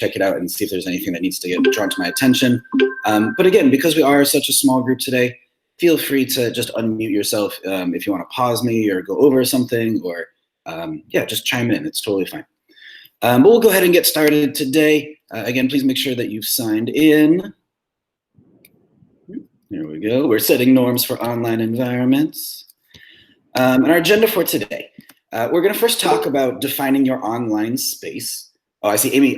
check it out and see if there's anything that needs to get drawn to my attention. But again, because we are such a small group today, feel free to just unmute yourself if you want to pause me or go over something, or yeah, just chime in. It's totally fine. But we'll go ahead and get started today. Again, please make sure that you've signed in. There we go. We're setting norms for online environments. And our agenda for today, we're going to first talk about defining your online space. Oh, I see, Amy.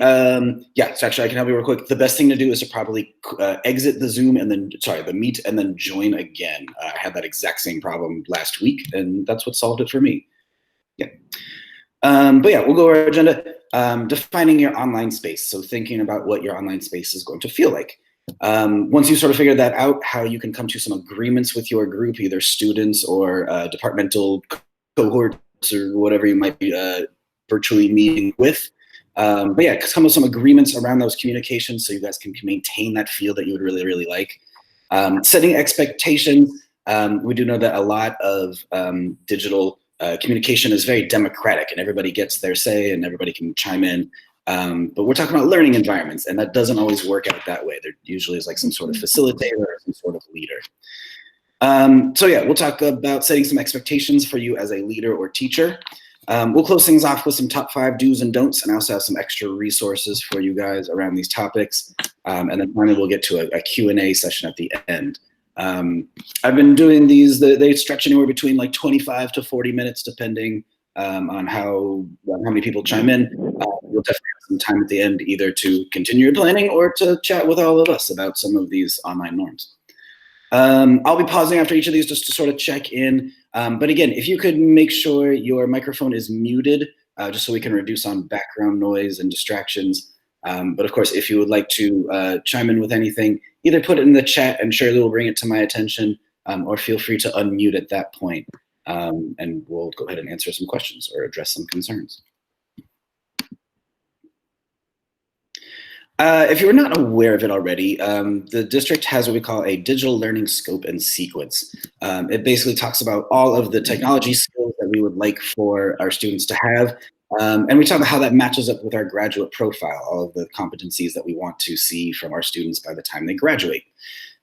Yeah, so actually I can help you real quick. The best thing to do is to probably exit the Zoom and then, sorry, the Meet, and then join again. I had that exact same problem last week, and that's what solved it for me. Yeah. But yeah, we'll go over our agenda. Defining your online space. So thinking about what your online space is going to feel like. Once you sort of figure that out, how you can come to some agreements with your group, either students or departmental cohorts or whatever you might be virtually meeting with. But yeah, come with some agreements around those communications so you guys can maintain that feel that you would really, really like. Setting expectations. We do know that a lot of digital communication is very democratic and everybody gets their say and everybody can chime in. But we're talking about learning environments, and that doesn't always work out that way. There usually is like some sort of facilitator or some sort of leader. So yeah, we'll talk about setting some expectations for you as a leader or teacher. We'll close things off with some top 5 do's and don'ts, and I also have some extra resources for you guys around these topics. And then finally, we'll get to a Q&A session at the end. I've been doing these, they stretch anywhere between like 25 to 40 minutes, depending on how many people chime in. We'll definitely have some time at the end either to continue your planning or to chat with all of us about some of these online norms. I'll be pausing after each of these just to sort of check in. But again, if you could make sure your microphone is muted, just so we can reduce on background noise and distractions. But of course, if you would like to chime in with anything, either put it in the chat and Shirley will bring it to my attention, or feel free to unmute at that point. And we'll go ahead and answer some questions or address some concerns. If you're not aware of it already, the district has what we call a digital learning scope and sequence. It basically talks about all of the technology skills that we would like for our students to have. And we talk about how that matches up with our graduate profile, all of the competencies that we want to see from our students by the time they graduate.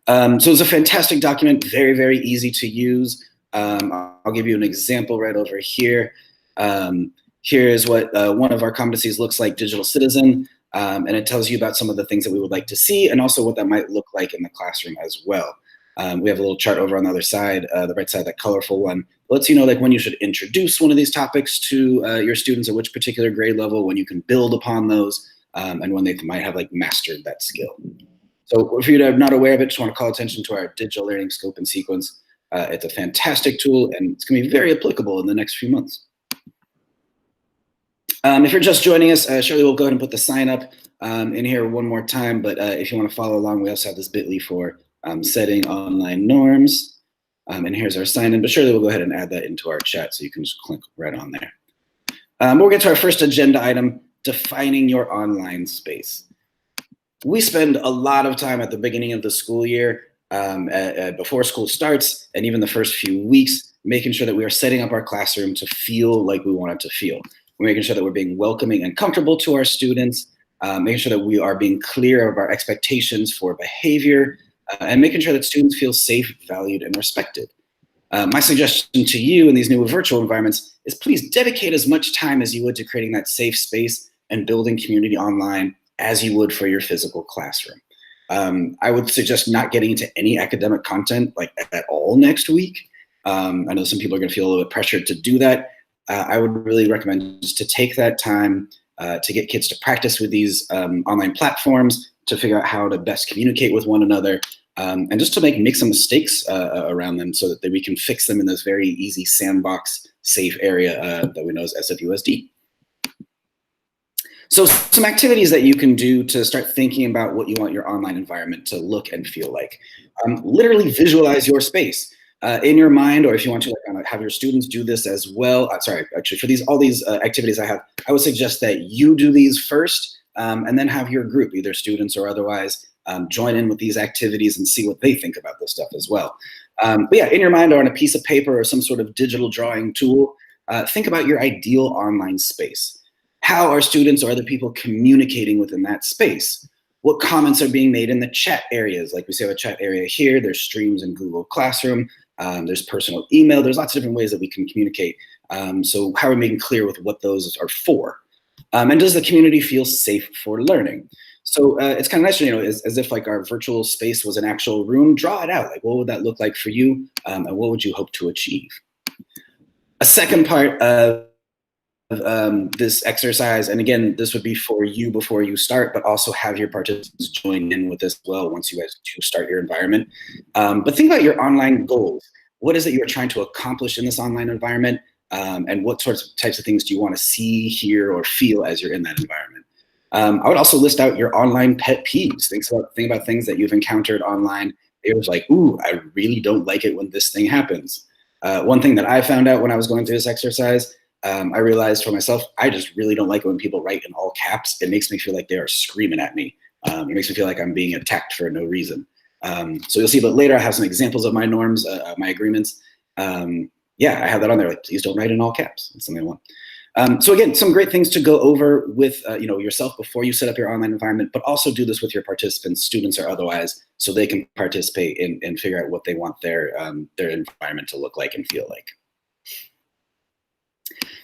So it's a fantastic document, very, very easy to use. I'll give you an example right over here. Here is what one of our competencies looks like, digital citizen. And it tells you about some of the things that we would like to see and also what that might look like in the classroom as well. We have a little chart over on the other side, the right side, that colorful one. It lets you know like when you should introduce one of these topics to your students at which particular grade level, when you can build upon those, and when they might have like mastered that skill. So if you're not aware of it, just want to call attention to our digital learning scope and sequence. It's a fantastic tool and it's going to be very applicable in the next few months. If you're just joining us, Shirley will go ahead and put the sign up in here one more time. But if you want to follow along, we also have this bit.ly for setting online norms. And here's our sign in. But Shirley will go ahead and add that into our chat so you can just click right on there. We'll get to our first agenda item, defining your online space. We spend a lot of time at the beginning of the school year, before school starts, and even the first few weeks, making sure that we are setting up our classroom to feel like we want it to feel. We're making sure that we're being welcoming and comfortable to our students, making sure that we are being clear of our expectations for behavior, and making sure that students feel safe, valued, and respected. My suggestion to you in these new virtual environments is please dedicate as much time as you would to creating that safe space and building community online as you would for your physical classroom. I would suggest not getting into any academic content like at all next week. I know some people are going to feel a little bit pressured to do that. I would really recommend just to take that time to get kids to practice with these online platforms, to figure out how to best communicate with one another, and just to make some mistakes around them so that we can fix them in this very easy sandbox safe area that we know as SFUSD. So some activities that you can do to start thinking about what you want your online environment to look and feel like. Literally visualize your space. In your mind, or if you want to have your students do this as well. Sorry, actually, for all these activities I would suggest that you do these first, and then have your group, either students or otherwise, join in with these activities and see what they think about this stuff as well. But yeah, in your mind or on a piece of paper or some sort of digital drawing tool, think about your ideal online space. how are students or other people communicating within that space? What comments are being made in the chat areas? Like we see a chat area here, there's streams in Google Classroom, there's personal email, there's lots of different ways that we can communicate. So how are we making clear with what those are for? And does the community feel safe for learning? So it's kind of nice, as if like our virtual space was an actual room. Draw it out. Like, what would that look like for you? And what would you hope to achieve? A second part of this exercise, and again, this would be for you before you start, but also have your participants join in with this as well once you guys do start your environment. But think about your online goals. What is it you're trying to accomplish in this online environment? And what types of things do you want to see, hear, or feel as you're in that environment? I would also list out your online pet peeves. Think about things that you've encountered online. It was like, ooh, I really don't like it when this thing happens. One thing that I found out when I was going through this exercise, I realized for myself, I just really don't like it when people write in all caps. It makes me feel like they are screaming at me. It makes me feel like I'm being attacked for no reason. So you'll see, but later I have some examples of my norms, my agreements. Yeah, I have that on there. Like, please don't write in all caps. That's something I want. So again, some great things to go over with yourself before you set up your online environment, but also do this with your participants, students or otherwise, so they can participate and figure out what they want their environment to look like and feel like.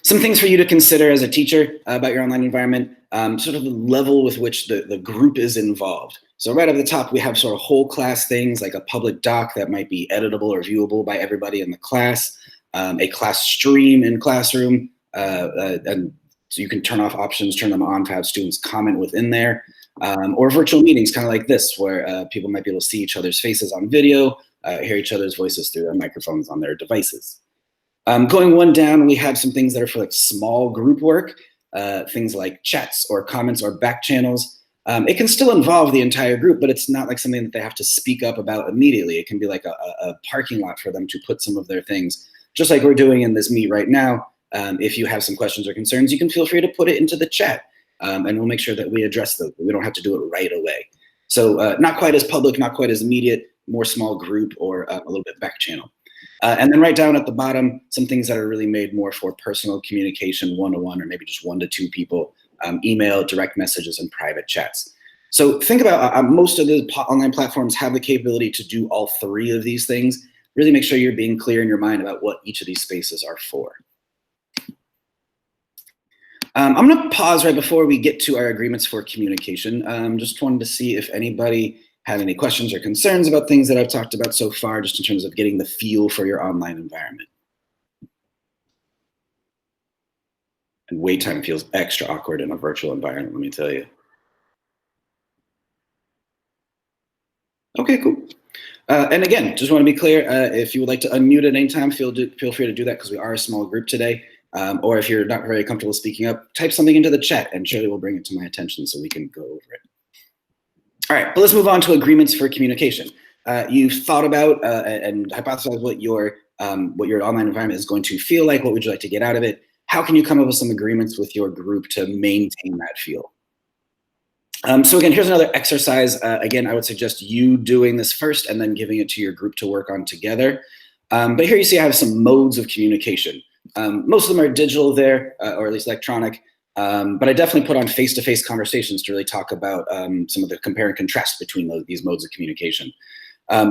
Some things for you to consider as a teacher about your online environment, sort of the level with which the group is involved. So right at the top, we have sort of whole class things like a public doc that might be editable or viewable by everybody in the class, a class stream in Classroom, and so you can turn off options, turn them on to have students comment within there, or virtual meetings, kind of like this, where people might be able to see each other's faces on video, hear each other's voices through their microphones on their devices. Going one down, we have some things that are for like small group work, things like chats or comments or back channels. It can still involve the entire group, but it's not like something that they have to speak up about immediately. It can be like a parking lot for them to put some of their things, just like we're doing in this meet right now. If you have some questions or concerns, you can feel free to put it into the chat, and we'll make sure that we address those. We don't have to do it right away. So not quite as public, not quite as immediate, more small group or a little bit back channel. And then right down at the bottom, some things that are really made more for personal communication, one-to-one, or maybe just 1 to 2 people, email, direct messages, and private chats. So think about most of the online platforms have the capability to do all 3 of these things. Really make sure you're being clear in your mind about what each of these spaces are for. I'm going to pause right before we get to our agreements for communication. Just wanted to see if anybody had any questions or concerns about things that I've talked about so far, just in terms of getting the feel for your online environment. And wait time feels extra awkward in a virtual environment, let me tell you. Okay, cool. And again, just want to be clear, if you would like to unmute at any time, feel free to do that, because we are a small group today. Or if you're not very comfortable speaking up, type something into the chat and Shirley will bring it to my attention so we can go over it. All right, but let's move on to agreements for communication. You've thought about and hypothesized what your online environment is going to feel like. What would you like to get out of it? How can you come up with some agreements with your group to maintain that feel? So again, here's another exercise. Again, I would suggest you doing this first and then giving it to your group to work on together. But here you see I have some modes of communication. Most of them are digital there, or at least electronic. But I definitely put on face-to-face conversations to really talk about some of the compare and contrast between these modes of communication.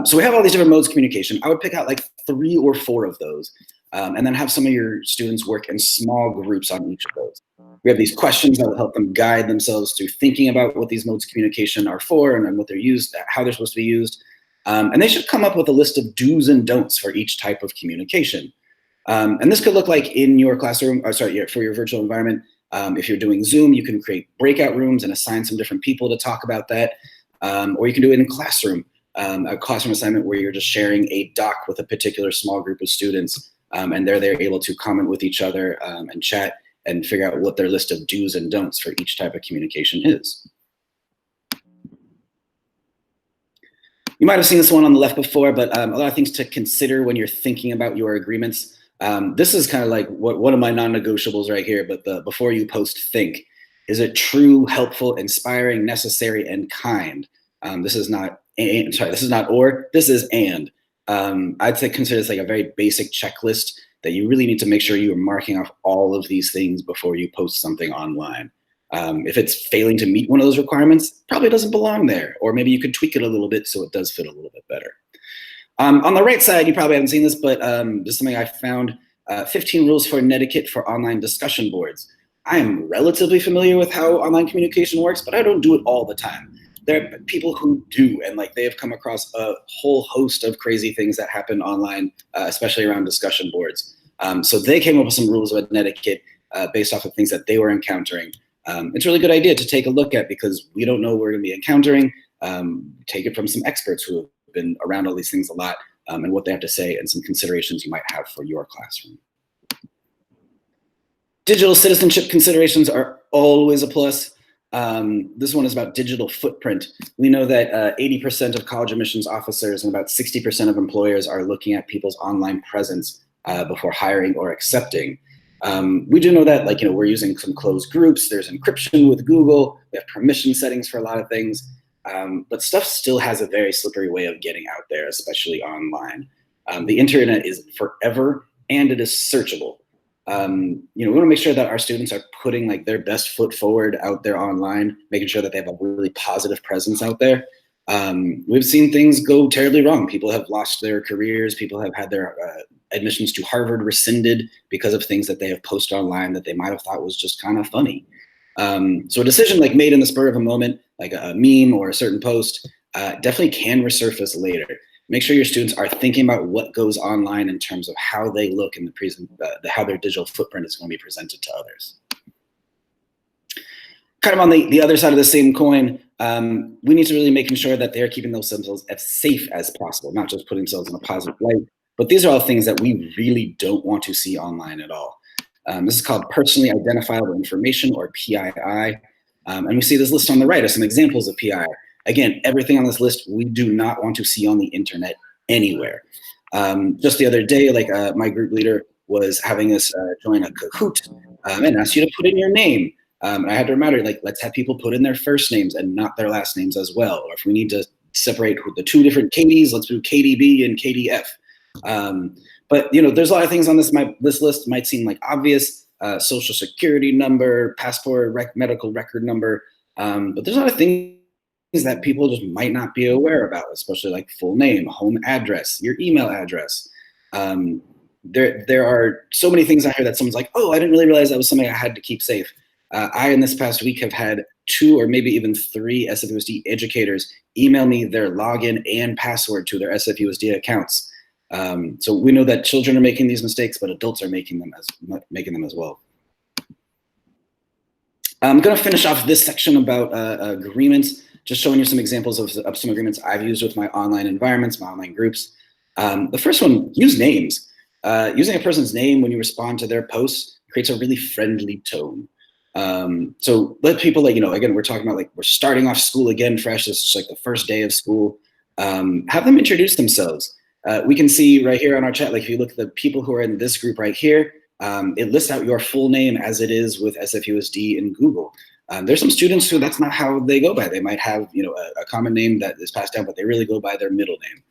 So we have all these different modes of communication. I would pick out like 3 or 4 of those, and then have some of your students work in small groups on each of those. We have these questions that will help them guide themselves through thinking about what these modes of communication are for and what they're used, how they're supposed to be used. And they should come up with a list of do's and don'ts for each type of communication. And this could look like in your classroom, for your virtual environment. If you're doing Zoom, you can create breakout rooms and assign some different people to talk about that. Or you can do it in Classroom, a classroom assignment where you're just sharing a doc with a particular small group of students, and they're able to comment with each other and chat and figure out what their list of do's and don'ts for each type of communication is. You might have seen this one on the left before, but a lot of things to consider when you're thinking about your agreements. This is kind of like one of my non-negotiables right here, but the before you post, think. Is it true, helpful, inspiring, necessary, and kind? This is not or, this is and. I'd say consider this like a very basic checklist that you really need to make sure you are marking off all of these things before you post something online. If it's failing to meet one of those requirements, probably doesn't belong there, or maybe you could tweak it a little bit so it does fit a little bit better. On the right side, you probably haven't seen this, but this is something I found, 15 rules for netiquette for online discussion boards. I am relatively familiar with how online communication works, but I don't do it all the time. There are people who do, and like they have come across a whole host of crazy things that happen online, especially around discussion boards. So they came up with some rules about netiquette based off of things that they were encountering. It's a really good idea to take a look at because we don't know what we're going to be encountering. Take it from some experts who have been around all these things a lot and what they have to say and some considerations you might have for your classroom. Digital citizenship considerations are always a plus. This one is about digital footprint. We know that 80% of college admissions officers and about 60% of employers are looking at people's online presence before hiring or accepting. We do know that, like, we're using some closed groups. There's encryption with Google. We have permission settings for a lot of things. But stuff still has a very slippery way of getting out there, especially online. The internet is forever and it is searchable. We want to make sure that our students are putting like their best foot forward out there online, making sure that they have a really positive presence out there. We've seen things go terribly wrong. People have lost their careers. People have had their admissions to Harvard rescinded because of things that they have posted online that they might have thought was just kind of funny. So a decision like made in the spur of a moment, like a meme or a certain post, definitely can resurface later. Make sure your students are thinking about what goes online in terms of how they look in how their digital footprint is going to be presented to others. Kind of on the other side of the same coin, we need to really making sure that they're keeping themselves as safe as possible, not just putting themselves in a positive light, but these are all things that we really don't want to see online at all. This is called personally identifiable information, or PII. And we see this list on the right of some examples of PII. Again, everything on this list we do not want to see on the internet anywhere. Just the other day, my group leader was having us join a Kahoot and asked you to put in your name. And I had to remind her, let's have people put in their first names and not their last names as well. Or if we need to separate the two different Katie's, let's do KDB and KDF. But there's a lot of things on this list might seem like obvious, social security number, passport, medical record number, but there's a lot of things that people just might not be aware about, especially like full name, home address, your email address. There are so many things out here that someone's like, oh, I didn't really realize that was something I had to keep safe. I, in this past week, have had 2 or maybe even 3 SFUSD educators email me their login and password to their SFUSD accounts. So we know that children are making these mistakes, but adults are making them as well. I'm going to finish off this section about agreements, just showing you some examples of some agreements I've used with my online environments, my online groups. The first one, use names. Using a person's name when you respond to their posts creates a really friendly tone. So let people, again, we're talking about we're starting off school again fresh. This is like the first day of school. Have them introduce themselves. We can see right here on our chat, if you look at the people who are in this group right here, it lists out your full name as it is with SFUSD in Google. There's some students who that's not how they go by. They might have, a common name that is passed down, but they really go by their middle name.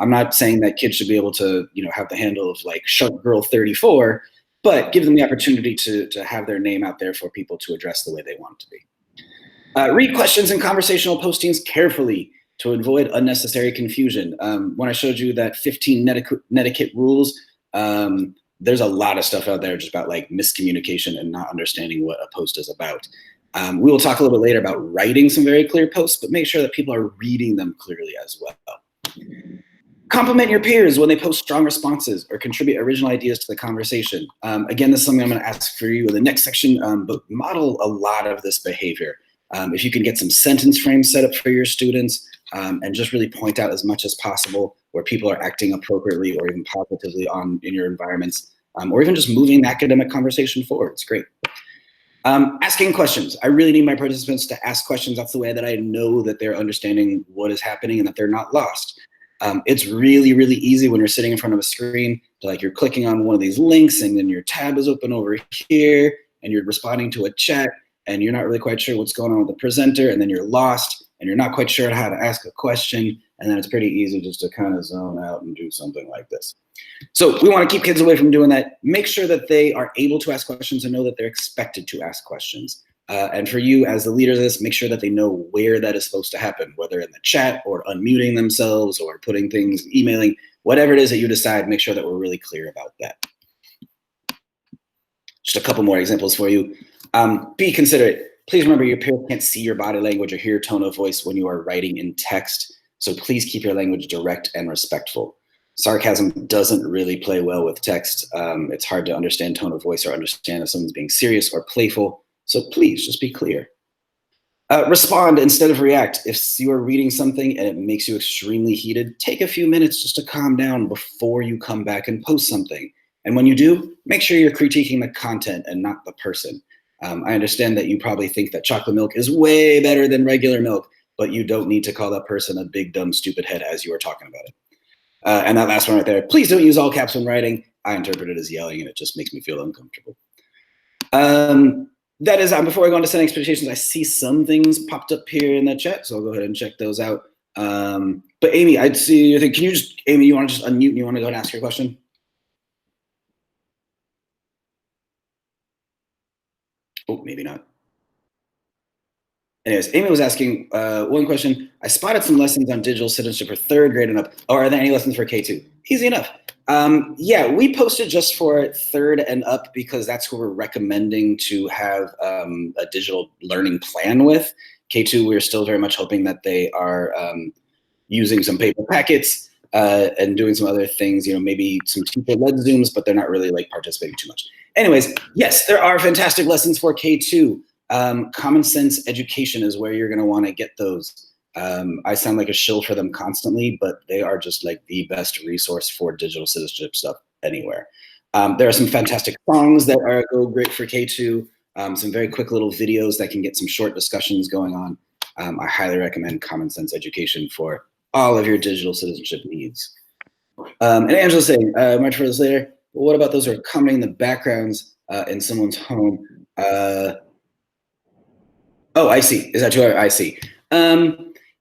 I'm not saying that kids should be able to, have the handle of Shark Girl 34, but give them the opportunity to have their name out there for people to address the way they want it to be. Read questions and conversational postings carefully to avoid unnecessary confusion. When I showed you that 15 netiquette rules, there's a lot of stuff out there just about miscommunication and not understanding what a post is about. We will talk a little bit later about writing some very clear posts, but make sure that people are reading them clearly as well. Compliment your peers when they post strong responses or contribute original ideas to the conversation. Again, this is something I'm going to ask for you in the next section, but model a lot of this behavior. If you can get some sentence frames set up for your students and just really point out as much as possible where people are acting appropriately or even positively in your environments, or even just moving the academic conversation forward, it's great. Asking questions. I really need my participants to ask questions. That's the way that I know that they're understanding what is happening and that they're not lost. It's really, really easy when you're sitting in front of a screen to you're clicking on one of these links and then your tab is open over here and you're responding to a chat and you're not really quite sure what's going on with the presenter, and then you're lost and you're not quite sure how to ask a question, and then it's pretty easy just to kind of zone out and do something like this. So we want to keep kids away from doing that. Make sure that they are able to ask questions and know that they're expected to ask questions. And for you as the leaders of this, make sure that they know where that is supposed to happen, whether in the chat or unmuting themselves or putting things, emailing, whatever it is that you decide, make sure that we're really clear about that. Just a couple more examples for you. Be considerate. Please remember your peers can't see your body language or hear your tone of voice when you are writing in text. So please keep your language direct and respectful. Sarcasm doesn't really play well with text. It's hard to understand tone of voice or understand if someone's being serious or playful. So please just be clear. Respond instead of react. If you are reading something and it makes you extremely heated, take a few minutes just to calm down before you come back and post something. And when you do, make sure you're critiquing the content and not the person. I understand that you probably think that chocolate milk is way better than regular milk, but you don't need to call that person a big, dumb, stupid head as you are talking about it. And that last one right there, please don't use all caps when writing. I interpret it as yelling and it just makes me feel uncomfortable. That is, before I go on to setting expectations, I see some things popped up here in the chat, so I'll go ahead and check those out. But Amy, I see your thing. Can you just, Amy, you want to just unmute and you want to go and ask your question? Oh, maybe not. Anyways, Amy was asking one question. I spotted some lessons on digital citizenship for 3rd grade and up. Oh, are there any lessons for K2? Easy enough. Yeah, we posted just for 3rd and up because that's who we're recommending to have a digital learning plan with. K2, we're still very much hoping that they are using some paper packets and doing some other things, you know, maybe some teacher-led Zooms, but they're not really like participating too much. Anyways, yes, there are fantastic lessons for K2. Common sense education is where you're going to want to get those. I sound like a shill for them constantly, but they are just like the best resource for digital citizenship stuff anywhere. There are some fantastic songs that go great for K2, some very quick little videos that can get some short discussions going on. I highly recommend Common Sense Education for all of your digital citizenship needs. And Angela's saying, much for this later, but what about those who are commenting the backgrounds in someone's home? Oh, I see. Is that true? I see.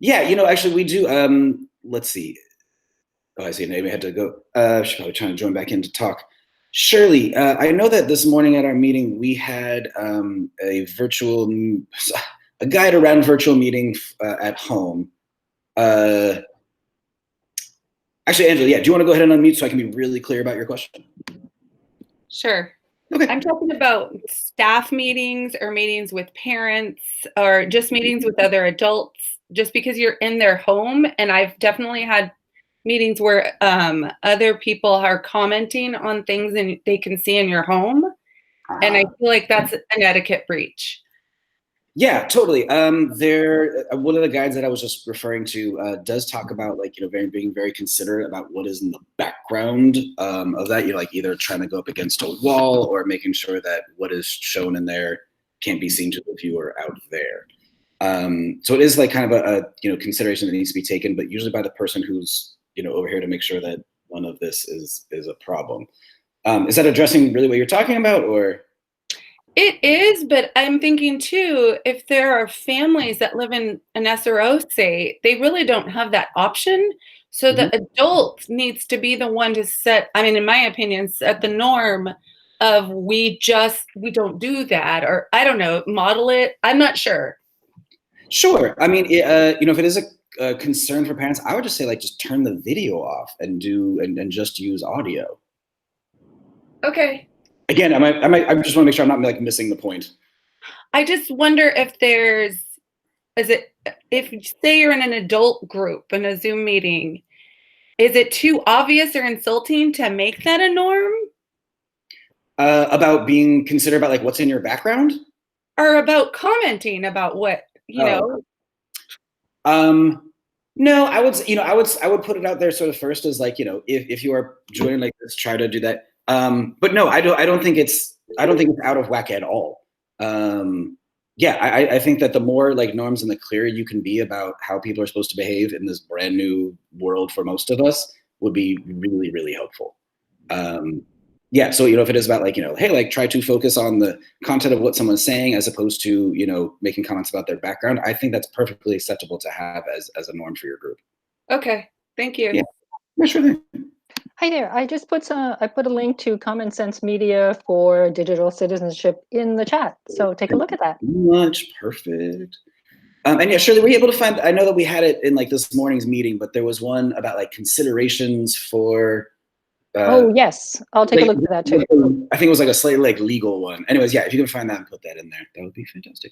Yeah, you know, actually we do, let's see. Oh, I see. Maybe I had to go. She's probably trying to join back in to talk. Shirley, I know that this morning at our meeting, we had a guide around virtual meeting at home. Actually, Angela, yeah, do you want to go ahead and unmute so I can be really clear about your question? Sure. Okay. I'm talking about staff meetings or meetings with parents or just meetings with other adults, just because you're in their home. And I've definitely had meetings where other people are commenting on things and they can see in your home. And I feel like that's an etiquette breach. Yeah, totally. There, one of the guides that I was just referring to does talk about, like, you know, being very considerate about what is in the background of that. You know, like either trying to go up against a wall or making sure that what is shown in there can't be seen to the viewer out there. So it is like kind of a you know, consideration that needs to be taken, but usually by the person who's, you know, over here to make sure that none of this is a problem. Is that addressing really what you're talking about, or? It is, but I'm thinking too, if there are families that live in an SRO state, they really don't have that option. So the adult needs to be the one to set, I mean, in my opinion, set the norm of we don't do that, or I don't know, model it. I'm not sure. Sure. I mean, you know, if it is a concern for parents, I would just say, like, just turn the video off and and just use audio. Okay. Again, I just want to make sure I'm not like missing the point. I just wonder if if say you're in an adult group in a Zoom meeting, is it too obvious or insulting to make that a norm? About being considerate about like what's in your background? Or about commenting about what, you know? No, I would, you know, I would put it out there sort of first as like, you know, if you are joining like this, try to do that. But no, I don't think it's out of whack at all. Yeah, I think that the more like norms and the clearer you can be about how people are supposed to behave in this brand new world for most of us would be really, really helpful. Yeah, so, you know, if it is about like, you know, hey, like try to focus on the content of what someone's saying as opposed to, you know, making comments about their background, I think that's perfectly acceptable to have as a norm for your group. Okay, thank you. Yeah, yeah, sure thing. Hi there. I put a link to Common Sense Media for digital citizenship in the chat. So take a Thank look you at that. so much. Perfect. And yeah, Shirley, were you able to find, I know that we had it in like this morning's meeting, but there was one about like considerations for, uh, Oh, yes. I'll take a like, look at that too. I think it was like a slightly like legal one. Anyways, yeah, if you can find that and put that in there, that would be fantastic.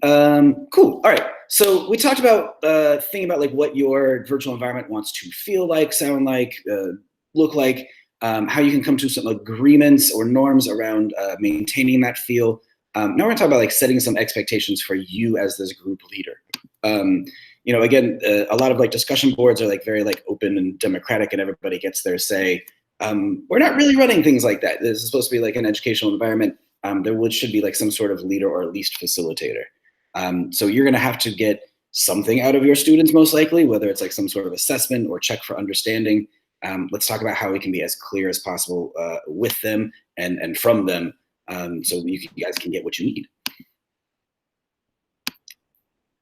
Cool. All right. So we talked about thinking about like what your virtual environment wants to feel like, sound like, look like, how you can come to some agreements or norms around maintaining that feel. Now we're gonna talk about like setting some expectations for you as this group leader. Again, a lot of like discussion boards are like very like open and democratic, and everybody gets their say. We're not really running things like that. This is supposed to be like an educational environment. Should be like some sort of leader or at least facilitator. So you're going to have to get something out of your students, most likely, whether it's like some sort of assessment or check for understanding. Let's talk about how we can be as clear as possible with them and from them, so you guys can get what you need.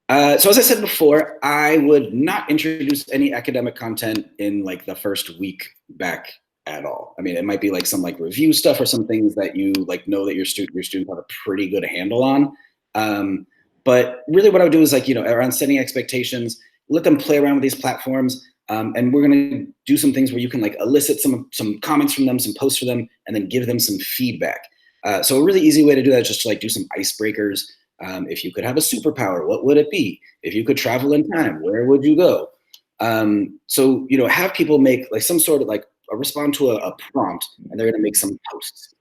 So as I said before, I would not introduce any academic content in like the first week back at all. I mean, it might be like some like review stuff or some things that you like know that your students have a pretty good handle on. But really what I would do is like, around setting expectations, let them play around with these platforms. And we're gonna do some things where you can like elicit some comments from them, some posts for them, and then give them some feedback. So a really easy way to do that is just to like do some icebreakers. If you could have a superpower, what would it be? If you could travel in time, where would you go? So have people make like some sort of like respond to a prompt, and they're gonna make some posts.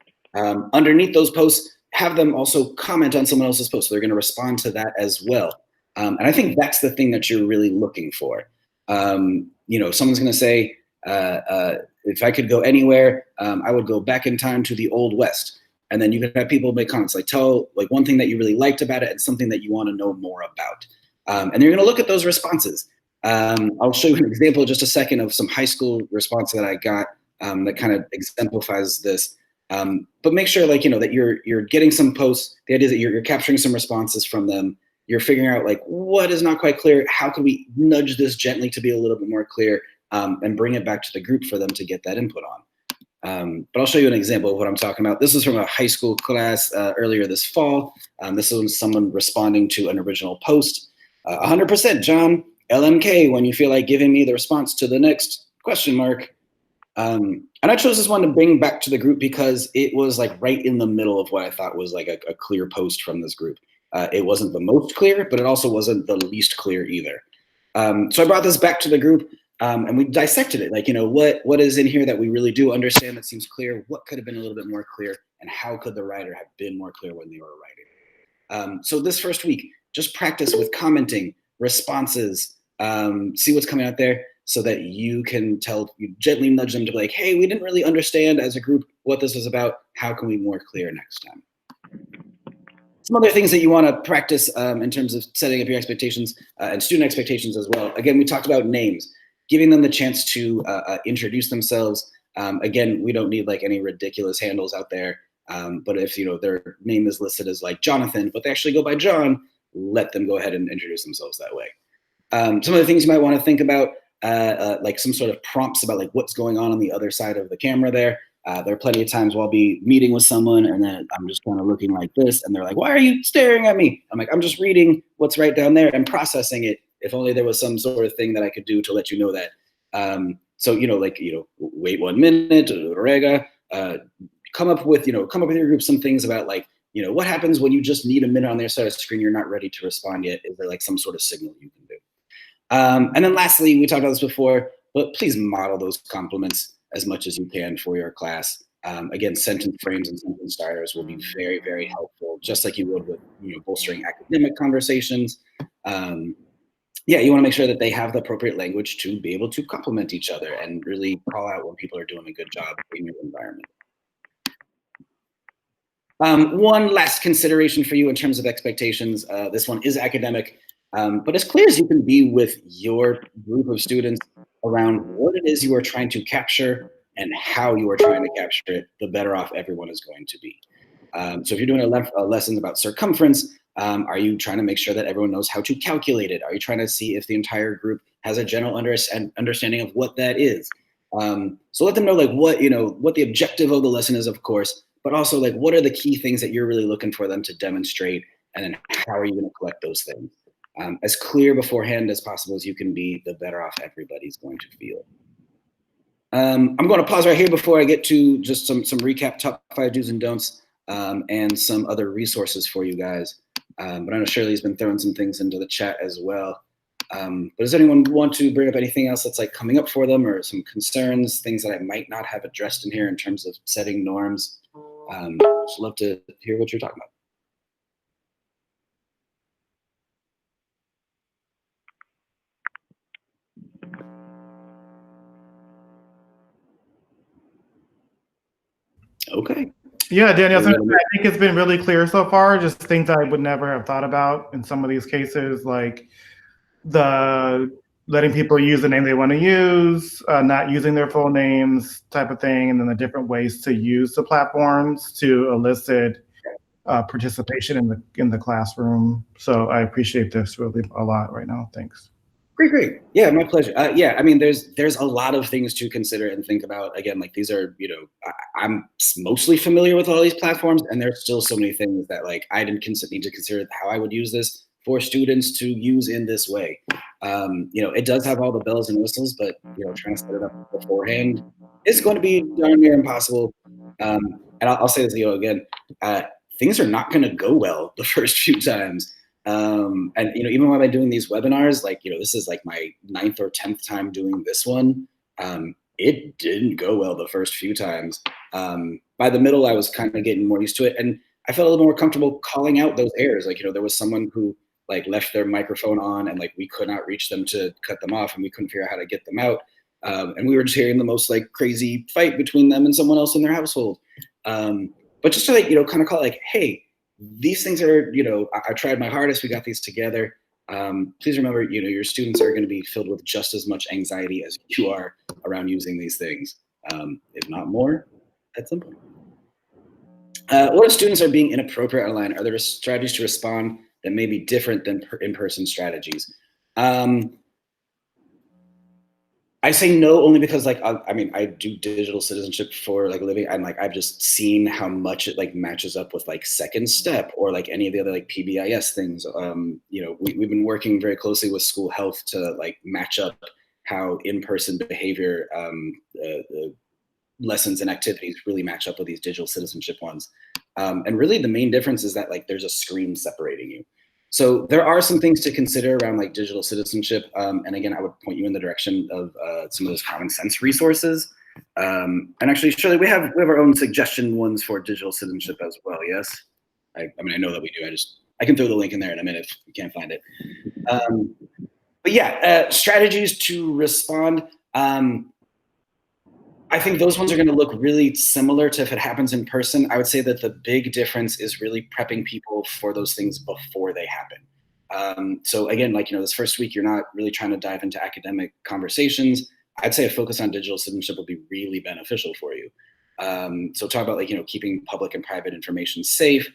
Underneath those posts, have them also comment on someone else's post. So they're going to respond to that as well. And I think that's the thing that you're really looking for. Someone's going to say, if I could go anywhere, I would go back in time to the Old West. And then you can have people make comments like tell like one thing that you really liked about it and something that you want to know more about. And you're going to look at those responses. I'll show you an example in just a second of some high school response that I got that kind of exemplifies this. But make sure that you're getting some posts. The idea is that you're capturing some responses from them. You're figuring out like what is not quite clear. How can we nudge this gently to be a little bit more clear, and bring it back to the group for them to get that input on. But I'll show you an example of what I'm talking about. This is from a high school class earlier this fall. This is someone responding to an original post. 100% John, LMK, when you feel like giving me the response to the next question mark. And I chose this one to bring back to the group because it was like right in the middle of what I thought was like a clear post from this group. It wasn't the most clear, but it also wasn't the least clear either. So I brought this back to the group, and we dissected it. Like, what is in here that we really do understand that seems clear? What could have been a little bit more clear? And how could the writer have been more clear when they were writing? So this first week, just practice with commenting, responses, see what's coming out there, so that you gently nudge them to be like, hey, we didn't really understand as a group what this was about. How can we be more clear next time? Some other things that you want to practice in terms of setting up your expectations and student expectations as well. Again, we talked about names, giving them the chance to introduce themselves. Again, we don't need like any ridiculous handles out there. But if their name is listed as like Jonathan, but they actually go by John, let them go ahead and introduce themselves that way. Some of the things you might want to think about, like some sort of prompts about like what's going on the other side of the camera there. There are plenty of times where I'll be meeting with someone and then I'm just kind of looking like this and they're like, why are you staring at me? I'm like, I'm just reading what's right down there and processing it. If only there was some sort of thing that I could do to let you know that. So, wait 1 minute, rega, come up with your group some things about like, what happens when you just need a minute on their side of the screen, you're not ready to respond yet? Is there like some sort of signal you can do? And then lastly, we talked about this before, but please model those compliments as much as you can for your class. Again, sentence frames and sentence starters will be very, very helpful, just like you would with bolstering academic conversations. You want to make sure that they have the appropriate language to be able to compliment each other and really call out when people are doing a good job in your environment. One last consideration for you in terms of expectations. This one is academic, but as clear as you can be with your group of students around what it is you are trying to capture and how you are trying to capture it, the better off everyone is going to be. So if you're doing a lesson about circumference, are you trying to make sure that everyone knows how to calculate it? Are you trying to see if the entire group has a general understanding of what that is. So let them know like what the objective of the lesson is, of course, but also like what are the key things that you're really looking for them to demonstrate, and then how are you going to collect those things? As clear beforehand as possible as you can be, the better off everybody's going to feel. I'm going to pause right here before I get to just some recap, top 5 do's and don'ts, and some other resources for you guys. But I know Shirley's been throwing some things into the chat as well. But does anyone want to bring up anything else that's like coming up for them, or some concerns, things that I might not have addressed in here in terms of setting norms? Just love to hear what you're talking about. Okay. Yeah, Danielle, I think it's been really clear so far, just things I would never have thought about in some of these cases, like the letting people use the name they want to use, not using their full names type of thing, and then the different ways to use the platforms to elicit participation in the classroom. So I appreciate this really a lot right now. Thanks. Great. Yeah, my pleasure. Yeah, I mean, there's a lot of things to consider and think about. Again, like these are, I'm mostly familiar with all these platforms, and there's still so many things that like I didn't need to consider how I would use this for students to use in this way. It does have all the bells and whistles, but trying to set it up beforehand is going to be darn near impossible. And I'll say this again, things are not going to go well the first few times. And even while I'm doing these webinars, like this is like my 9th or 10th time doing this one. It didn't go well the first few times. By the middle, I was kind of getting more used to it, and I felt a little more comfortable calling out those errors. Like there was someone who like left their microphone on, and like we could not reach them to cut them off, and we couldn't figure out how to get them out. And we were just hearing the most like crazy fight between them and someone else in their household. But just to like kind of call it like, hey, these things are, I tried my hardest. We got these together. Please remember, your students are going to be filled with just as much anxiety as you are around using these things, if not more, at some point. What if students are being inappropriate online? Are there strategies to respond that may be different than in-person strategies? I say no only because like I do digital citizenship for like a living, and like I've just seen how much it like matches up with like Second Step or like any of the other like PBIS things. We've been working very closely with school health to like match up how in-person behavior lessons and activities really match up with these digital citizenship ones. And really the main difference is that like there's a screen separating you. So there are some things to consider around like digital citizenship. And again, I would point you in the direction of some of those common sense resources. And actually, Shirley, we have our own suggestion ones for digital citizenship as well, yes? I know that we do. I can throw the link in there in a minute if you can't find it. But yeah, strategies to respond. I think those ones are going to look really similar to if it happens in person. I would say that the big difference is really prepping people for those things before they happen. So again, like, this first week, you're not really trying to dive into academic conversations. I'd say a focus on digital citizenship will be really beneficial for you. So talk about like, keeping public and private information safe,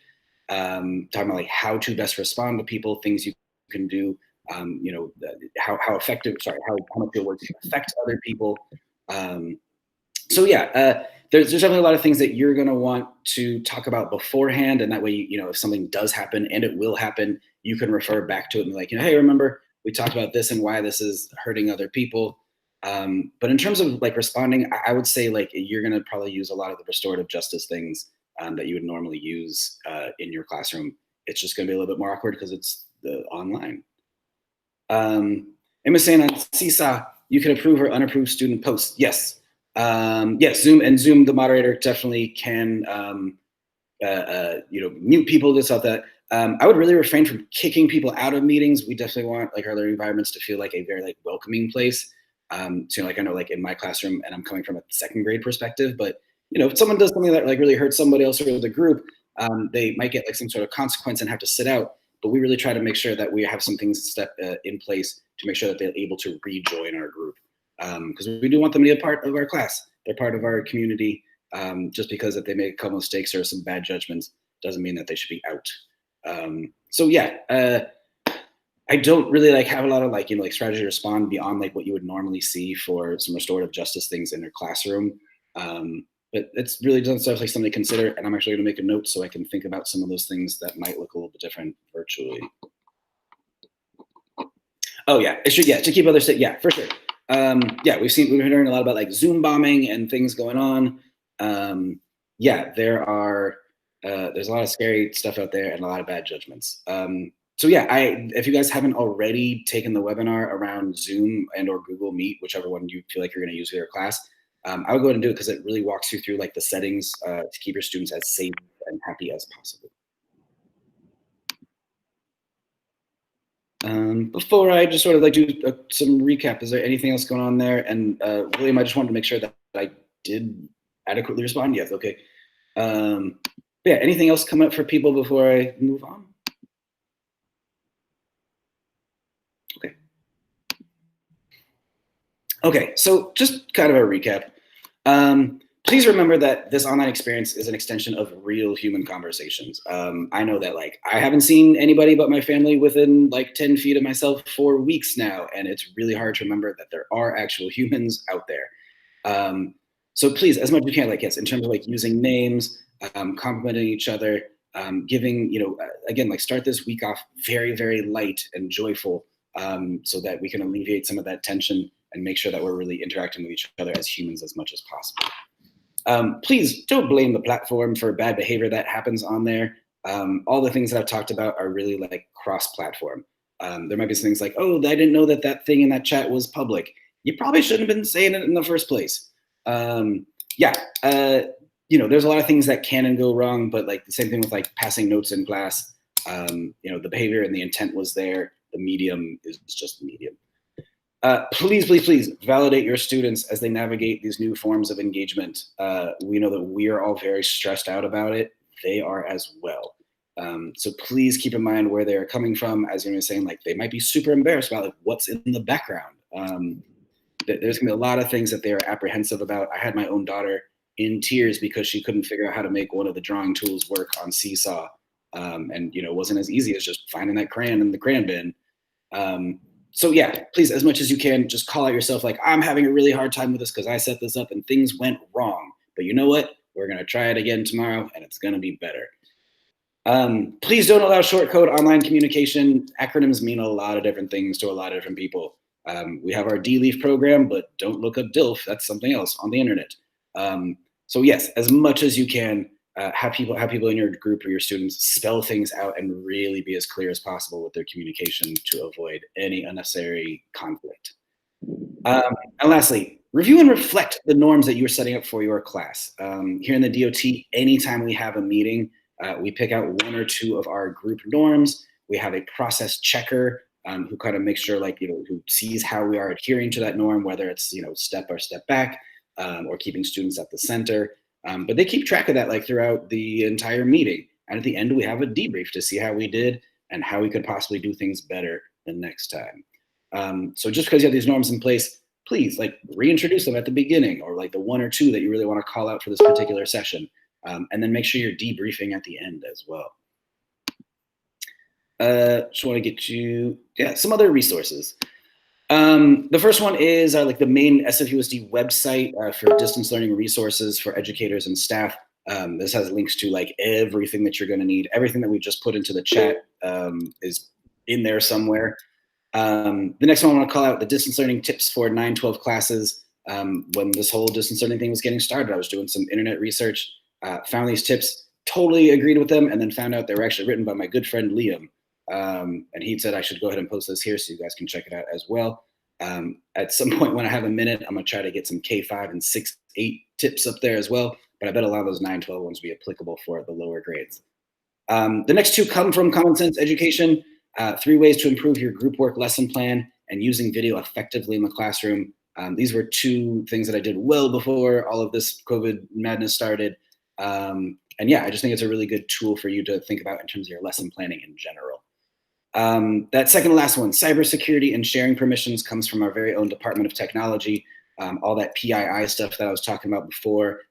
talking about like how to best respond to people, things you can do, how much your work can affect other people. So yeah, there's definitely a lot of things that you're going to want to talk about beforehand, and that way, if something does happen, and it will happen, you can refer back to it and be like, hey, remember we talked about this and why this is hurting other people. But in terms of like responding, I would say like you're going to probably use a lot of the restorative justice things that you would normally use in your classroom. It's just going to be a little bit more awkward because it's the online. Emma saying on Seesaw, you can approve or unapprove student posts. Yes. Yes, Zoom, the moderator definitely can, mute people, this, all that. I would really refrain from kicking people out of meetings. We definitely want like our learning environments to feel like a very like welcoming place. So like I know like in my classroom, and I'm coming from a second grade perspective, but if someone does something that like really hurts somebody else or the group, they might get like some sort of consequence and have to sit out. But we really try to make sure that we have some things in place to make sure that they're able to rejoin our group. Because we do want them to be a part of our class. They're part of our community. Just because if they make a couple mistakes or some bad judgments doesn't mean that they should be out. So yeah, I don't really like have a lot of like, like strategy to respond beyond like what you would normally see for some restorative justice things in your classroom. But it's really doesn't sound like something to consider. And I'm actually going to make a note so I can think about some of those things that might look a little bit different virtually. Oh yeah, it should, yeah, to keep others safe. Yeah, for sure. Yeah, we've been hearing a lot about like Zoom bombing and things going on. Yeah, there's a lot of scary stuff out there and a lot of bad judgments. So yeah, if you guys haven't already taken the webinar around Zoom and or Google Meet, whichever one you feel like you're going to use for your class, I would go ahead and do it because it really walks you through like the settings to keep your students as safe and happy as possible. Before I just sort of like do some recap, is there anything else going on there? And William, I just wanted to make sure that I did adequately respond. Yes, okay. Yeah, anything else come up for people before I move on? Okay. Okay, so just kind of a recap. Please remember that this online experience is an extension of real human conversations. I know that like I haven't seen anybody but my family within like 10 feet of myself for weeks now, and it's really hard to remember that there are actual humans out there. So please, as much as you can, like yes, in terms of like using names, complimenting each other, giving, again, like start this week off very, very light and joyful, so that we can alleviate some of that tension and make sure that we're really interacting with each other as humans as much as possible. Please don't blame the platform for bad behavior that happens on there. All the things that I've talked about are really like cross-platform. There might be some things like, oh, I didn't know that that thing in that chat was public. You probably shouldn't have been saying it in the first place. Yeah, there's a lot of things that can go wrong, but like the same thing with like passing notes in class. The behavior and the intent was there. The medium is just the medium. Please, please, please validate your students as they navigate these new forms of engagement. We know that we are all very stressed out about it. They are as well. So please keep in mind where they're coming from. As you were saying, like they might be super embarrassed about like what's in the background. There's gonna be a lot of things that they're apprehensive about. I had my own daughter in tears because she couldn't figure out how to make one of the drawing tools work on Seesaw. And it wasn't as easy as just finding that crayon in the crayon bin. So yeah, please, as much as you can, just call out yourself like, I'm having a really hard time with this because I set this up and things went wrong. But you know what? We're going to try it again tomorrow and it's going to be better. Please don't allow short code online communication. Acronyms mean a lot of different things to a lot of different people. We have our DLEAF program, but don't look up DILF. That's something else on the internet. So yes, as much as you can, have people in your group or your students spell things out and really be as clear as possible with their communication to avoid any unnecessary conflict. And lastly, review and reflect the norms that you're setting up for your class. Here in the DOT, anytime we have a meeting, we pick out one or two of our group norms. We have a process checker who kind of makes sure who sees how we are adhering to that norm, whether it's, step or step back or keeping students at the center. But they keep track of that throughout the entire meeting. And at the end, we have a debrief to see how we did and how we could possibly do things better the next time. So just because you have these norms in place, please reintroduce them at the beginning or the one or two that you really want to call out for this particular session. And then make sure you're debriefing at the end as well. Just want to get you, some other resources. The first one is the main SFUSD website for distance learning resources for educators and staff. This has links to everything that you're going to need. Everything that we just put into the chat is in there somewhere. The next one I want to call out the distance learning tips for 9-12 classes. When this whole distance learning thing was getting started, I was doing some internet research, found these tips, totally agreed with them, and then found out they were actually written by my good friend Liam. And he said I should go ahead and post this here so you guys can check it out as well. At some point when I have a minute, I'm gonna try to get some K5 and 6-8 tips up there as well, but I bet a lot of those 9-12 ones will be applicable for the lower grades. The next two come from Common Sense Education, 3 ways to improve your group work lesson plan and using video effectively in the classroom. These were 2 things that I did well before all of this COVID madness started. And yeah, I just think it's a really good tool for you to think about in terms of your lesson planning in general. That second to last one, cybersecurity and sharing permissions, comes from our very own Department of Technology. All that PII stuff that I was talking about before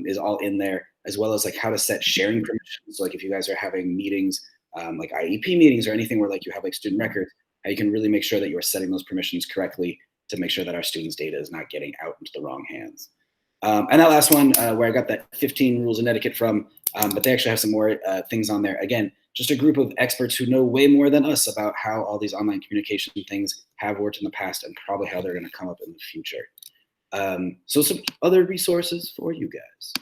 is all in there, as well as how to set sharing permissions. So if you guys are having meetings, IEP meetings or anything where you have student records, how you can really make sure that you're setting those permissions correctly to make sure that our students' data is not getting out into the wrong hands. And that last one, where I got that 15 rules of etiquette from, but they actually have some more things on there. Again, just a group of experts who know way more than us about how all these online communication things have worked in the past and probably how they're going to come up in the future. So some other resources for you guys.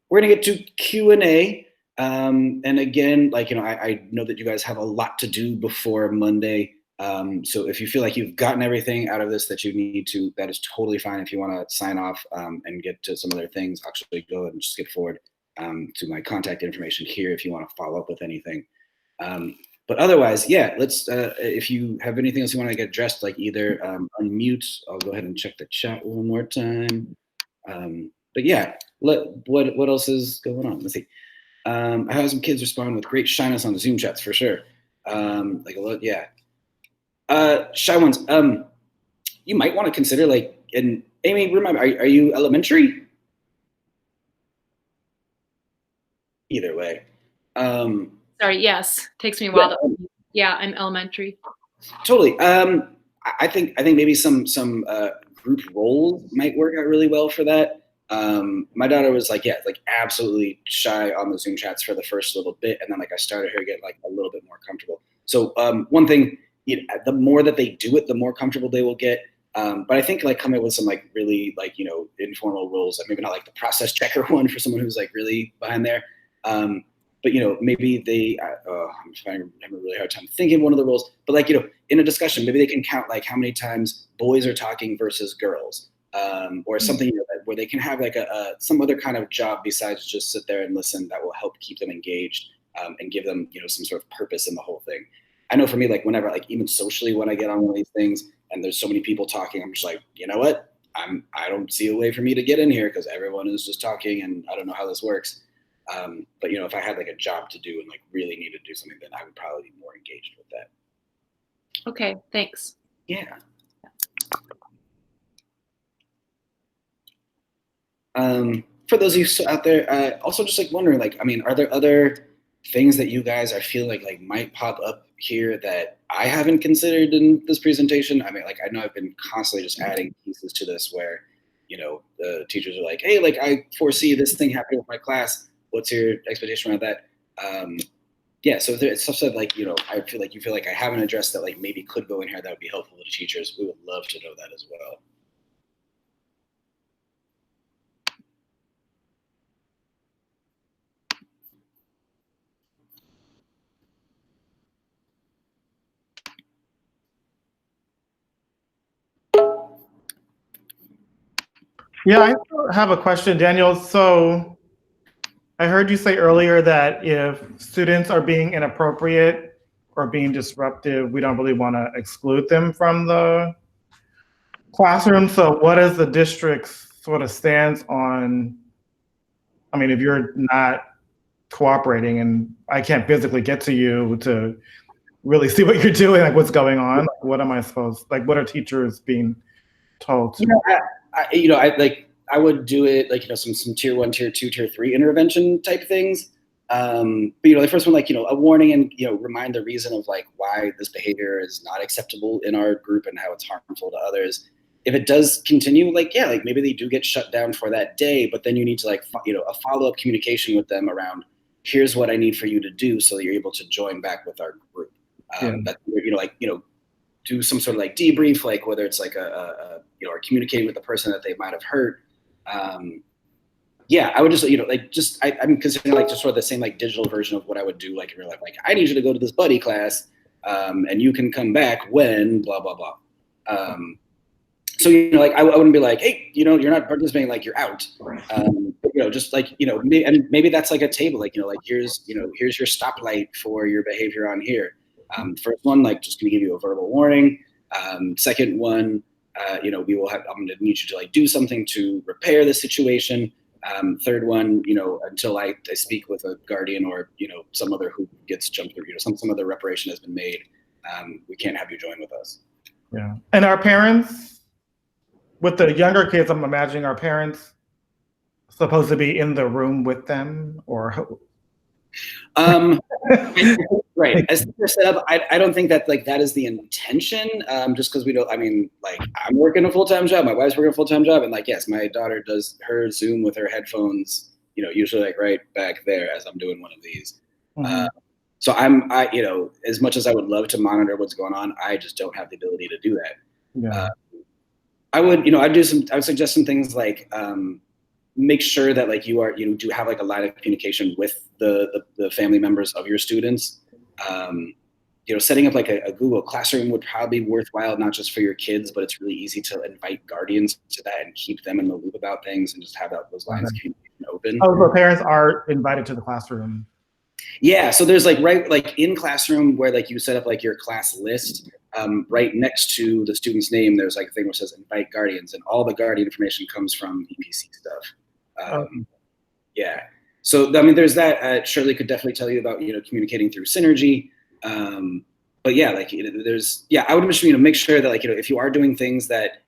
We're going to get to Q&A. And again, like, I know that you guys have a lot to do before Monday. So if you feel like you've gotten everything out of this that you need to, that is totally fine. If you want to sign off and get to some other things, actually go ahead and skip forward to my contact information here if you want to follow up with anything. But otherwise, yeah, let's, if you have anything else you want to get addressed, like either unmute, I'll go ahead and check the chat one more time. But yeah, what else is going on? Let's see. I have some kids respond with great shyness on the Zoom chats for sure. Like a lot, yeah. Shy ones, you might want to consider, like, and Amy, remind me, are you elementary? Either way. Sorry, yes. Takes me a while to, yeah, I'm elementary. Totally. I think maybe some group roles might work out really well for that. My daughter was like, yeah, like absolutely shy on the Zoom chats for the first little bit, and then like I started her to get like a little bit more comfortable. So one thing, the more that they do it, the more comfortable they will get. But I think like coming up with some like really like, informal roles, like maybe not like the process checker one for someone who's like really behind there. But maybe they, I'm having a really hard time thinking of one of the roles, but like, in a discussion, maybe they can count like how many times boys are talking versus girls, or something where they can have like some other kind of job besides just sit there and listen that will help keep them engaged, and give them, some sort of purpose in the whole thing. I know for me, like whenever, like even socially, when I get on one of these things and there's so many people talking, I'm just like, you know what? I don't see a way for me to get in here because everyone is just talking and I don't know how this works. But if I had like a job to do and like really needed to do something, then I would probably be more engaged with that. Okay, thanks. Yeah. For those of you out there, also just like wondering, like, I mean, are there other things that you guys are feeling like might pop up here that I haven't considered in this presentation? I mean, like, I know I've been constantly just adding pieces to this where, the teachers are like, hey, like I foresee this thing happening with my class. What's your expectation around that? Yeah, so if it's stuff that like, I feel like you feel like I haven't addressed that like maybe could go in here that would be helpful to teachers, we would love to know that as well. Yeah, I have a question, Daniel. So I heard you say earlier that if students are being inappropriate or being disruptive, we don't really want to exclude them from the classroom. So what is the district's sort of stance on, I mean, if you're not cooperating and I can't physically get to you to really see what you're doing, like what's going on, like, what am I supposed, like what are teachers being told to? I would do it like, some tier 1, tier 2, tier 3 intervention type things. But the first one, like, a warning and, remind the reason of like why this behavior is not acceptable in our group and how it's harmful to others. If it does continue, like, yeah, like maybe they do get shut down for that day, but then you need to like, a follow-up communication with them around, here's what I need for you to do so that you're able to join back with our group. That, do some sort of like debrief, like whether it's like or communicating with the person that they might have hurt. Yeah, I would just, I'm considering like just sort of the same like digital version of what I would do like in real life. Like, I need you to go to this buddy class, and you can come back when blah, blah, blah. So, like I wouldn't be like, hey, you're not participating, like you're out. But, just like, and maybe that's like a table, like, like here's your stoplight for your behavior on here. First one, like just gonna give you a verbal warning. Second one, I'm gonna need you to like do something to repair the situation. Third one, until I speak with a guardian or, some other who gets jumped through, some other reparation has been made. We can't have you join with us. Yeah. And our parents, with the younger kids, I'm imagining our parents supposed to be in the room with them, or Right. As they're set up, I don't think that like that is the intention. Just because we don't. I mean, like I'm working a full-time job. My wife's working a full-time job, and like yes, my daughter does her Zoom with her headphones. You know, usually like right back there as I'm doing one of these. So I you know, as much as I would love to monitor what's going on, I just don't have the ability to do that. Yeah. I would, you know, I would suggest some things like make sure that like you do have like a line of communication with the family members of your students. You know, setting up like a Google Classroom would probably be worthwhile, not just for your kids, but it's really easy to invite guardians to that and keep them in the loop about things and just have those lines of communication open. Oh, so parents are invited to the classroom. Yeah, so there's like like in Classroom where like you set up like your class list, right next to the student's name, there's like a thing which says invite guardians, and all the guardian information comes from EPC stuff. Yeah, so I mean, there's that. Shirley could definitely tell you about, you know, communicating through Synergy. But yeah, like, you know, I would just, you know, make sure that like, you know, if you are doing things that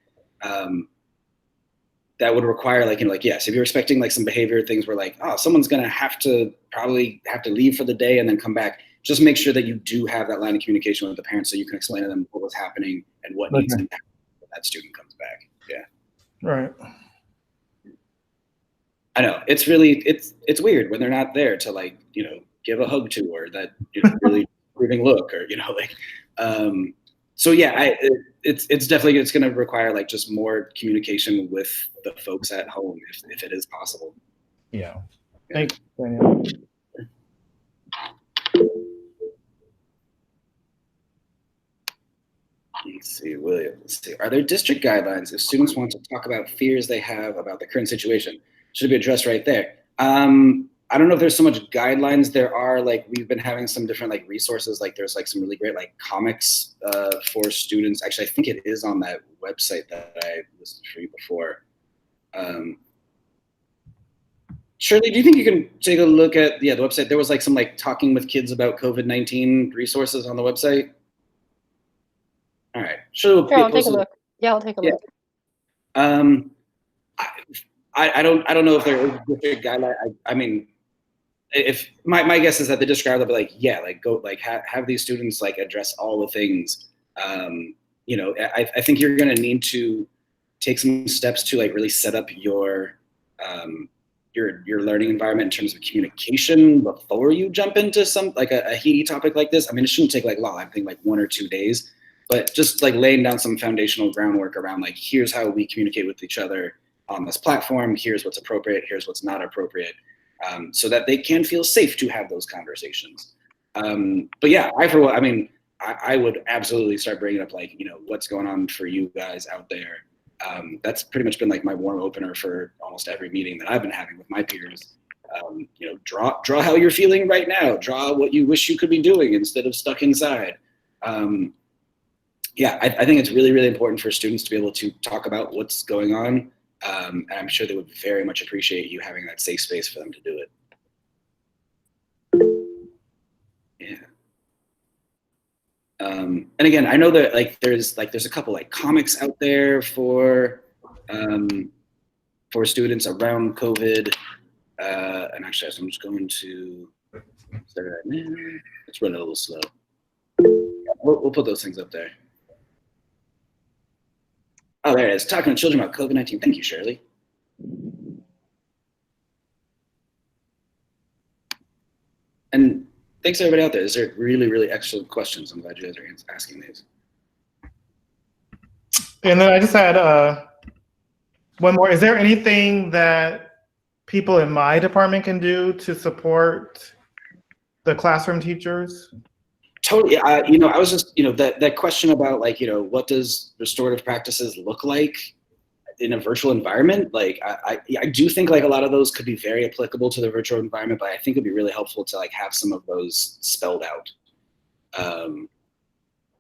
that would require like, you know, like, yes, if you're expecting like some behavior things where like, oh, someone's gonna probably have to leave for the day and then come back, just make sure that you do have that line of communication with the parents so you can explain to them what was happening and what needs to happen when that student comes back. Yeah. Right. I know it's really, it's weird when they're not there to like, you know, give a hug to, or that, you know, really approving look, or, you know, like, so yeah, it's definitely, it's going to require like just more communication with the folks at home if it is possible. Yeah. Thanks, Daniel. Let's see, William. Let's see. Are there district guidelines if students want to talk about fears they have about the current situation? Should be addressed right there. I don't know if there's so much guidelines. There are like, we've been having some different like resources. Like there's like some really great like comics for students. Actually, I think it is on that website that I listed for you before. Shirley, do you think you can take a look at the website? There was like some like talking with kids about COVID-19 resources on the website. All right, sure. I'll take a look. Yeah, I'll take a look. I don't know if there is a district guideline. I mean, if my guess is that the district guideline will be like, yeah, like go like have these students like address all the things. You know, I think you're gonna need to take some steps to like really set up your learning environment in terms of communication before you jump into some like a heady topic like this. I mean, it shouldn't take like long. I think like 1 or 2 days, but just like laying down some foundational groundwork around like, here's how we communicate with each other on this platform. Here's what's appropriate. Here's what's not appropriate, so that they can feel safe to have those conversations. But yeah, I would absolutely start bringing up like, you know, what's going on for you guys out there. That's pretty much been like my warm opener for almost every meeting that I've been having with my peers. You know, draw how you're feeling right now. Draw what you wish you could be doing instead of stuck inside. Yeah, I think it's really, really important for students to be able to talk about what's going on. And I'm sure they would very much appreciate you having that safe space for them to do it. Yeah. And again, I know that like there's a couple like comics out there for students around COVID. And actually, so I'm just going to start right now. Let's run it a little slow. We'll put those things up there. Oh, there it is. Talking to children about COVID-19. Thank you, Shirley. And thanks to everybody out there. These are really, really excellent questions. I'm glad you guys are asking these. And then I just had one more. Is there anything that people in my department can do to support the classroom teachers? Totally. You know, I was just, you know, that question about like, you know, what does restorative practices look like in a virtual environment? Like, I do think like a lot of those could be very applicable to the virtual environment, but I think it'd be really helpful to like have some of those spelled out.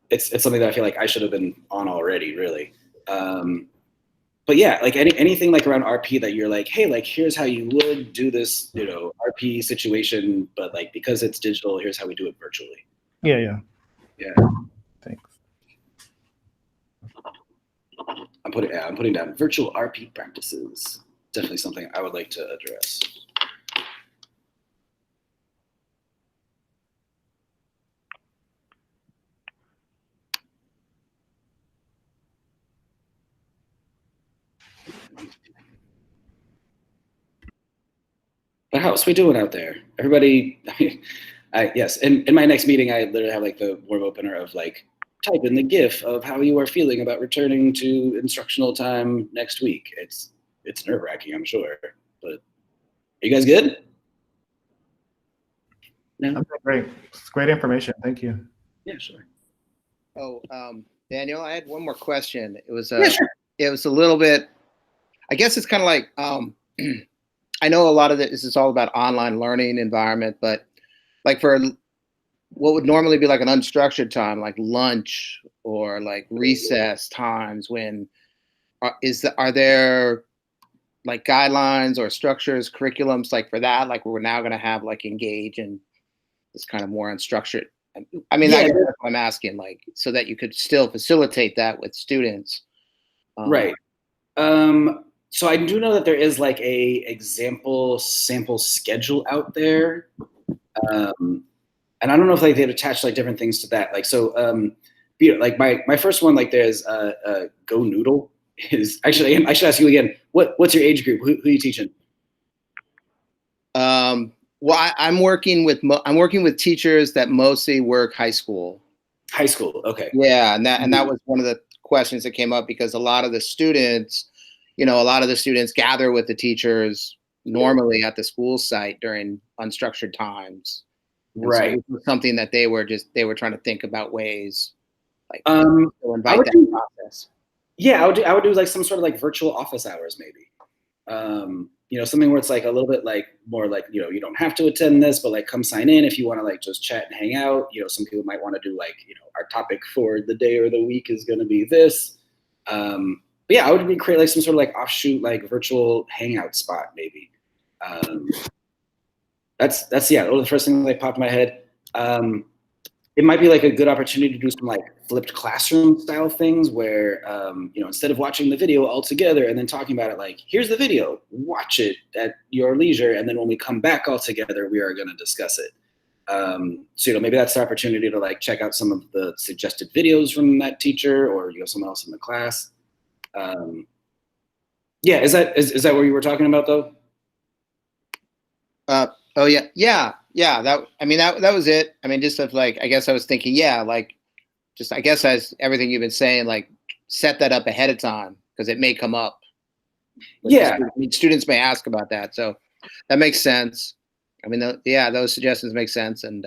It's something that I feel like I should have been on already, really. But yeah, like anything like around RP that you're like, hey, like here's how you would do this, you know, RP situation, but like because it's digital, here's how we do it virtually. Yeah. Thanks. I'm putting down virtual RP practices. Definitely something I would like to address. But how's we doing out there? Everybody, yes, in my next meeting, I literally have like the warm opener of like, type in the GIF of how you are feeling about returning to instructional time next week. It's nerve-wracking, I'm sure, but are you guys good? No? Okay, great. It's great information. Thank you. Yeah, sure. Oh, Daniel, I had one more question. It was Yeah, sure. it was a little bit, I guess it's kind of like, I know a lot of this is all about online learning environment, but like for what would normally be like an unstructured time, like lunch or like recess times, when are there like guidelines or structures, curriculums like for that? Like we're now going to have like engage in this kind of more unstructured. I mean, Yeah. that's what I'm asking, like, so that you could still facilitate that with students. Right. So I do know that there is like a example sample schedule out there. And I don't know if like they've attached like different things to that. Like, so, like my first one, like there's Go Noodle is actually, I should ask you again, what's your age group? Who are you teaching? Well, I'm working with teachers that mostly work high school. High school, okay. Yeah, and that was one of the questions that came up, because a lot of the students gather with the teachers normally at the school site during unstructured times. And Right. so it was something that they were trying to think about ways like to invite that process. Yeah, I would do like some sort of like virtual office hours maybe. Something where it's like a little bit like more like, you don't have to attend this, but like come sign in if you want to like just chat and hang out. Some people might want to do like, our topic for the day or the week is going to be this. But yeah, I would create like some sort of like offshoot, like virtual hangout spot maybe. That's yeah, one of the first things that popped in my head. It might be like a good opportunity to do some like flipped classroom style things where, instead of watching the video all together and then talking about it, like, here's the video, watch it at your leisure. And then when we come back all together, we are going to discuss it. So, maybe that's the opportunity to like check out some of the suggested videos from that teacher or, someone else in the class. Yeah. Is that what you were talking about though? Oh yeah. That was it. I mean, just of like, I guess I was thinking, yeah, like, just I guess as everything you've been saying, like, set that up ahead of time because it may come up. Yeah, students may ask about that, so that makes sense. I mean, those suggestions make sense, and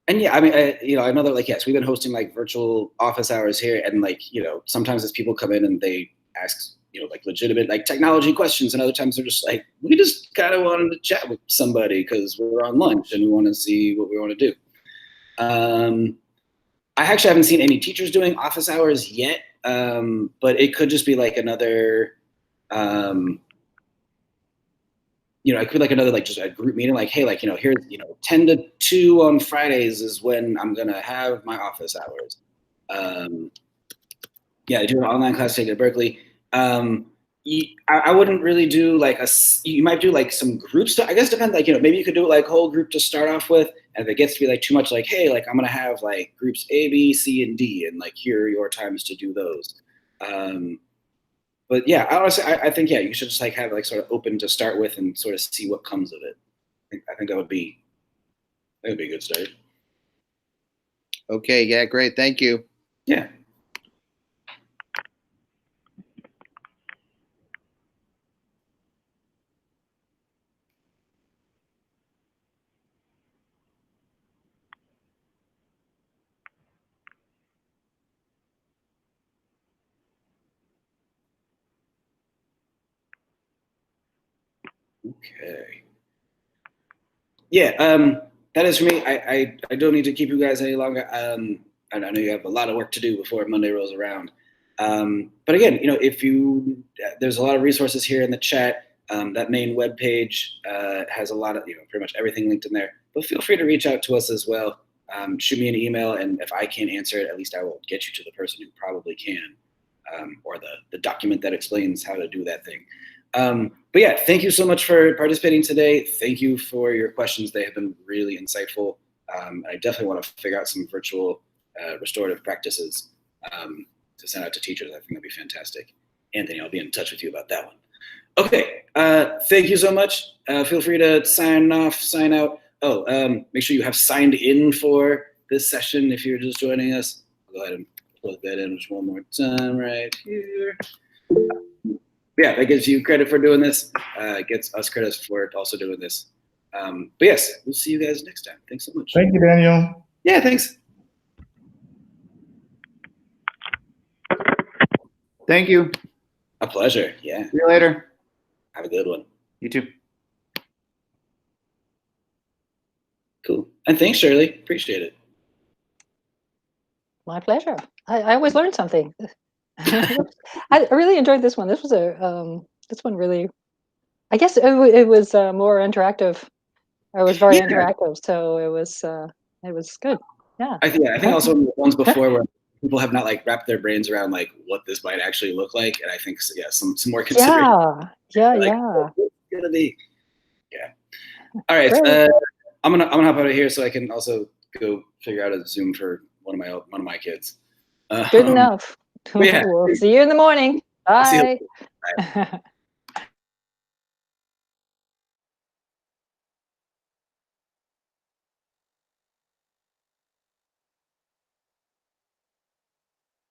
yeah, I mean, I know that like, yes, we've been hosting like virtual office hours here, and like, sometimes as people come in and they ask, like legitimate like technology questions, and other times they're just like, we just kind of wanted to chat with somebody because we're on lunch and we want to see what we want to do. I actually haven't seen any teachers doing office hours yet, but it could just be like another, it could be like another like just a group meeting, like, hey, like, here's 10 to 2 on Fridays is when I'm gonna have my office hours. Yeah, I do an online class taken at Berkeley. I wouldn't really do like you might do like some groups. I guess depends, like, maybe you could do like whole group to start off with. And if it gets to be like too much, like, hey, like I'm going to have like groups A, B, C, and D, and like, here are your times to do those. But yeah, honestly, I think, yeah, you should just like have like sort of open to start with and sort of see what comes of it. I think that would be a good start. Okay. Yeah. Great. Thank you. Yeah. Okay. Yeah, that is for me. I don't need to keep you guys any longer. I know you have a lot of work to do before Monday rolls around. But again, there's a lot of resources here in the chat. That main webpage has a lot of, pretty much everything linked in there. But feel free to reach out to us as well. Shoot me an email, and if I can't answer it, at least I will get you to the person who probably can, or the document that explains how to do that thing. But yeah, thank you so much for participating today. Thank you for your questions. They have been really insightful. I definitely want to figure out some virtual restorative practices to send out to teachers. I think that'd be fantastic. Anthony, I'll be in touch with you about that one. Okay. Thank you so much. Feel free to sign off, sign out. Oh, make sure you have signed in for this session if you're just joining us. I'll go ahead and plug that in just one more time right here. Yeah, that gives you credit for doing this. It gets us credit for also doing this. But yes, we'll see you guys next time. Thanks so much. Thank you, Daniel. Yeah, thanks. Thank you. A pleasure. Yeah. See you later. Have a good one. You too. Cool. And thanks, Shirley. Appreciate it. My pleasure. I always learn something. I really enjoyed this one. This was this one really, I guess it was more interactive. It was very interactive, so it was good. Yeah. I think also the ones before where people have not like wrapped their brains around like what this might actually look like, and I think some more consideration. Yeah. What's it gonna be? Yeah. All right. I'm gonna hop out of here so I can also go figure out a Zoom for one of my kids. Good enough. Yeah. We'll see you in the morning. Bye. Bye.